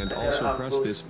and also press this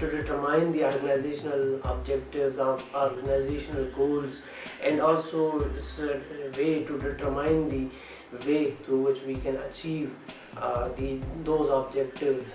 to determine the organizational objectives of organizational goals, and also it's a way to determine the way through which we can achieve those objectives.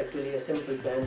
actually a simple plan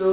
So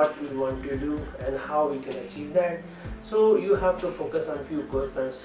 what we want to do and how we can achieve that. So you have to focus on few questions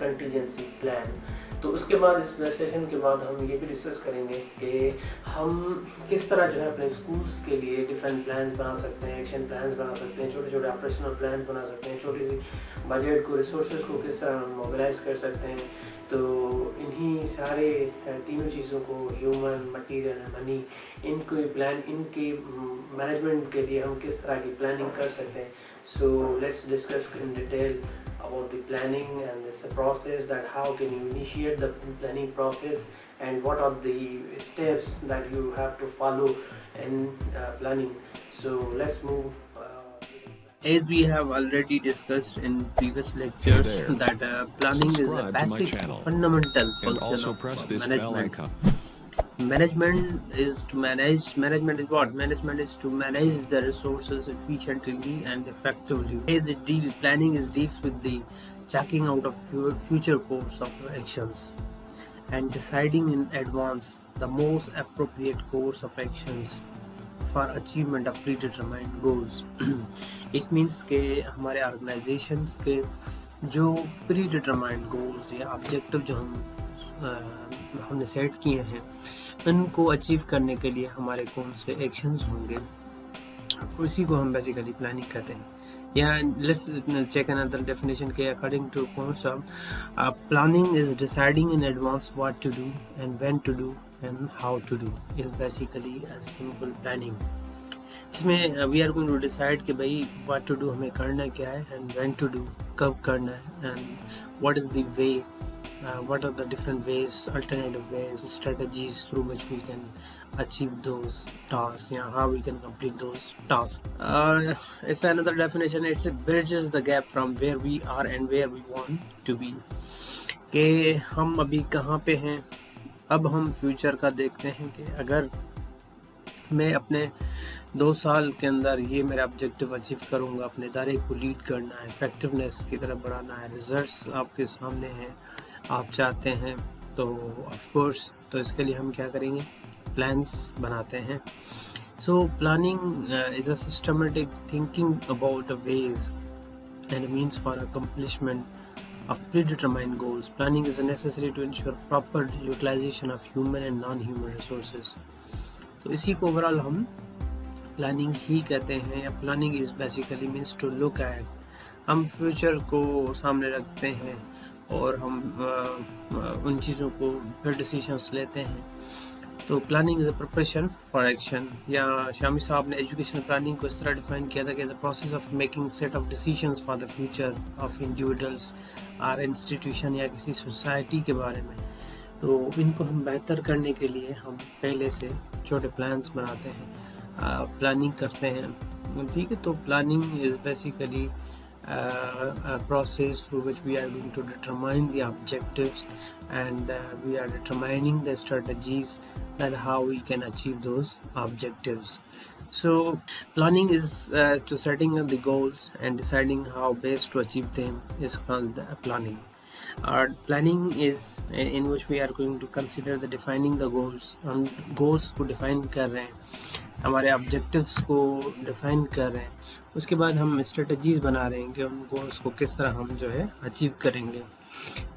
contingency plan. تو اس کے بعد اس session کے بعد ہم یہ بھی discuss کریں گے کہ ہم کس طرح جو ہے اپنے اسکولس کے لیے ڈفرینٹ پلانس بنا سکتے ہیں, ایکشن پلانس بنا سکتے ہیں, چھوٹے چھوٹے آپریشنل پلانس بنا سکتے ہیں, چھوٹی سی بجٹ کو, ریسورسز کو کس طرح موبلائز کر سکتے ہیں. تو انہی سارے تینوں چیزوں کو, ہیومن, مٹیریل, منی, ان کو پلان, ان کی مینجمنٹ کے لیے ہم کس طرح کی پلاننگ کر سکتے ہیں. So let's discuss in detail about the planning and this process, that how can you initiate the planning process and what are the steps that you have to follow in planning. So let's move as we have already discussed in previous lectures Hey there. that planning is a Subscribe to my basic channel. fundamental And function also of press this bell management. icon. Management is to manage. Management is what? Management is to manage the resources efficiently and effectively. As it planning deals with the checking out of future course of actions and deciding in advance the most appropriate course of actions for achievement of predetermined goals. It means کہ ہمارے organisations کے جو predetermined goals یا objective جو ہم نے set کیے ہیں, ان کو اچیو کرنے کے لیے ہمارے کون سے ایکشنز ہوں گے, اسی کو ہم بیسیکلی پلاننگ کہتے ہیں. یا لیٹس چیک another definition کہ according to concept planning is deciding in advance what to do and when to do and how to do is basically a simple planning. اس میں we are going to decide کہ بھائی what to do ہمیں کرنا کیا ہے, and when to do کب کرنا ہے, and what is the way, what are the different ways, alternative ways, strategies through which we can achieve those tasks, how we can complete those tasks. It's another definition. It bridges the gap from where we are and where we want to be. کہ ہم ابھی کہاں پہ ہیں, اب ہم future کا دیکھتے ہیں کہ اگر میں اپنے 2 سال کے اندر یہ میرا آبجیکٹیو اچیو کروں گا, اپنے ادارے کو لیڈ کرنا ہے, افیکٹونیس کی طرف بڑھانا ہے, ریزلٹس آپ کے سامنے ہیں, آپ چاہتے ہیں, تو آف کورس تو اس کے لیے ہم کیا کریں گے, پلانس بناتے ہیں. So planning is a systematic thinking about the ways and means for accomplishment of predetermined goals. Planning is necessary to ensure proper utilization of human and non-human resources. تو اسی کو اوورآل ہم پلاننگ ہی کہتے ہیں. یا planning is basically means to look at, ہم future کو سامنے رکھتے ہیں اور ہم ان چیزوں کو پھر ڈیسیشنس لیتے ہیں. تو planning is a preparation for action. یا شامی صاحب نے ایجوکیشن پلاننگ کو اس طرح ڈیفائن کیا تھا کہ as a process of making set of decisions for the future of individuals اور انسٹیٹیوشن یا کسی سوسائٹی کے بارے میں. تو ان کو ہم بہتر کرنے کے لیے ہم پہلے سے چھوٹے پلانس بناتے ہیں, پلاننگ کرتے ہیں. ٹھیک ہے, تو planning is basically a process through which we are going to determine the objectives and we are determining the strategies that how we can achieve those objectives. So planning is to setting up the goals and deciding how best to achieve them is called planning. Planning is in which we are going to consider the defining the goals. ہم goals کو define کر رہے ہیں, ہمارے objectives کو define کر رہے ہیں, اس کے بعد ہم اسٹریٹجیز بنا رہے ہیں کہ ان گولس کو کس طرح ہم جو ہے اچیو کریں گے.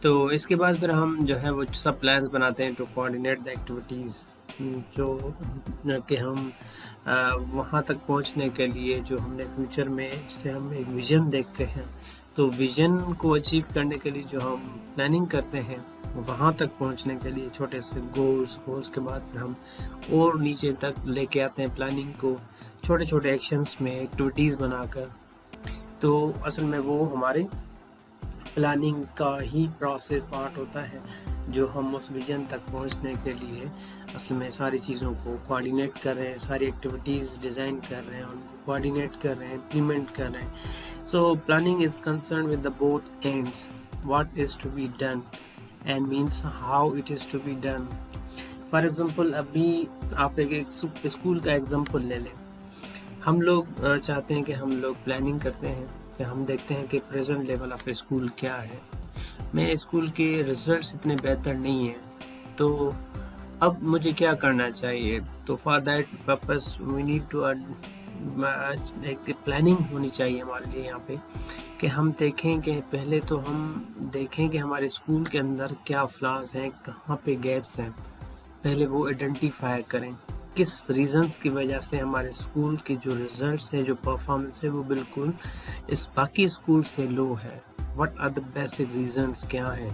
تو اس کے بعد پھر ہم جو ہے وہ سب پلانس بناتے ہیں ٹو کوآرڈینیٹ دا ایکٹیویٹیز, جو کہ ہم وہاں تک پہنچنے کے لیے جو ہم نے فیوچر میں جسے ہم ایک ویژن دیکھتے ہیں, تو ویژن کو اچیو کرنے کے لیے جو ہم پلاننگ کرتے ہیں وہاں تک پہنچنے کے لیے چھوٹے سے گولس کے بعد پھر ہم اور نیچے تک لے کے آتے ہیں پلاننگ کو چھوٹے چھوٹے ایکشنز میں ایکٹیویٹیز بنا کر. تو اصل میں وہ ہمارے پلاننگ کا ہی پروسیس پارٹ ہوتا ہے جو ہم اس ویژن تک پہنچنے کے لیے اصل میں ساری چیزوں کو کوآرڈینیٹ کر رہے ہیں, ساری ایکٹیویٹیز ڈیزائن کر رہے ہیں, ان کو کوآرڈینیٹ کر رہے ہیں, امپلیمنٹ کر رہے ہیں. So planning is concerned with the both ends, what is to be done and means how it is to be done. For example ابھی آپ ایک اسکول کا ایگزامپل لے لیں. ہم لوگ چاہتے ہیں کہ ہم لوگ پلاننگ کرتے ہیں کہ ہم دیکھتے ہیں کہ پریزنٹ لیول آف اسکول کیا ہے, میں اسکول کے ریزلٹس اتنے بہتر نہیں ہیں, تو اب مجھے کیا کرنا چاہیے. تو for that purpose we need to ایک پلاننگ ہونی چاہیے ہمارے لیے یہاں پہ کہ ہم دیکھیں کہ پہلے تو ہم دیکھیں کہ ہمارے اسکول کے اندر کیا فلاز ہیں, کہاں پہ گیپس ہیں, پہلے وہ آئیڈینٹیفائی کریں. کس ریزنز کی وجہ سے ہمارے اسکول کے جو ریزلٹس ہیں, جو پرفارمنس ہے, وہ بالکل اس باقی اسکول سے لو ہے. What are the basic reasons کیا ہیں؟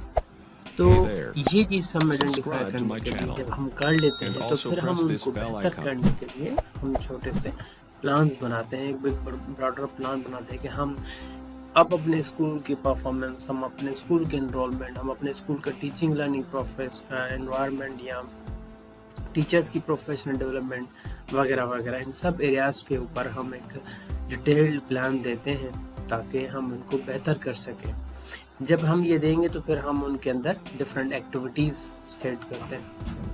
تو Hey there. یہ چیز ہم آئیڈینٹیفائی Subscribe to کرنے my کے لیے channel. جب ہم کر لیتے And ہیں تو also پھر ہم press ان this کو bell بہتر icon. کرنے کے لیے ہم چھوٹے سے پلانز بناتے ہیں, ایک بگ براڈر پلان بناتے ہیں کہ ہم اب اپنے اسکول کی پرفارمنس, ہم اپنے اسکول کے انرولمنٹ, ہم اپنے اسکول کا ٹیچنگ لرننگ انوائرمنٹ یا ٹیچرس کی پروفیشنل ڈیولپمنٹ وغیرہ وغیرہ, ان سب ایریاز کے اوپر ہم ایک ڈیٹیلڈ پلان دیتے ہیں تاکہ ہم ان کو بہتر کر سکیں. جب ہم یہ دیں گے تو پھر ہم ان کے اندر ڈفرینٹ ایکٹیویٹیز سیٹ کرتے ہیں.